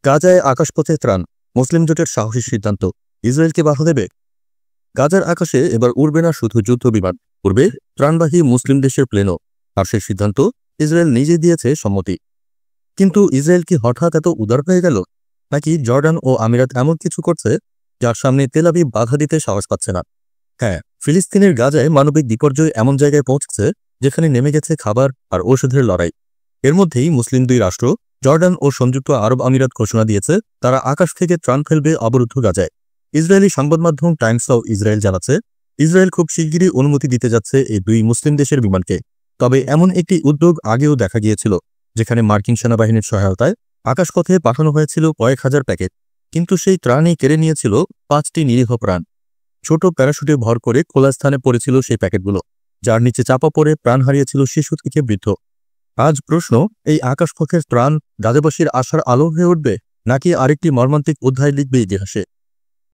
গাজায় আকাশপথে ত্রাণ, মুসলিম জোটের সাহসী সিদ্ধান্ত, ইসরায়েলকে বাধা দেবে। গাজার আকাশে এবার উড়বে না শুধু যুদ্ধ বিমান, উড়বে ত্রাণবাহী মুসলিম দেশের প্লেনও। আর সেই সিদ্ধান্ত ইসরায়েল নিজে দিয়েছে সম্মতি। কিন্তু ইসরায়েল কি হঠাৎ এত উদার হয়ে গেল, নাকি জর্ডান ও আমিরাত এমন কিছু করছে যার সামনে তেল আবিব বাধা দিতে সাহস পাচ্ছে না? হ্যাঁ, ফিলিস্তিনের গাজায় মানবিক বিপর্যয় এমন জায়গায় পৌঁছেছে যেখানে নেমে গেছে খাবার আর ঔষধের লড়াই। এর মধ্যেই মুসলিম দুই রাষ্ট্র জর্ডান ও সংযুক্ত আরব আমিরাত ঘোষণা দিয়েছে তারা আকাশ থেকে ত্রাণ ফেলবে অবরুদ্ধ গাজায়। ইসরায়েলি সংবাদ মাধ্যম টাইমস অফ ইসরায়েল জানাচ্ছে, ইসরায়েল খুব শিগগিরই অনুমতি দিতে যাচ্ছে এই দুই মুসলিম দেশের বিমানকে। তবে এমন একটি উদ্যোগ আগেও দেখা গিয়েছিল, যেখানে মার্কিন সেনাবাহিনীর সহায়তায় আকাশপথে পাঠানো হয়েছিল কয়েক হাজার প্যাকেট, কিন্তু সেই ত্রাণই কেড়ে নিয়েছিল 5টি নিরীহ প্রাণ। ছোট প্যারাশুটে ভর করে খোলা স্থানে পড়েছিল সেই প্যাকেটগুলো, যার নিচে চাপা পড়ে প্রাণ হারিয়েছিল শিশু থেকে বৃদ্ধ। আজ প্রশ্ন, এই আকাশপথের ত্রাণ গাজাবাসীর আশার আলো হয়ে উঠবে, নাকি আরেকটি মর্মান্তিক অধ্যায় লিখবে ইতিহাসে?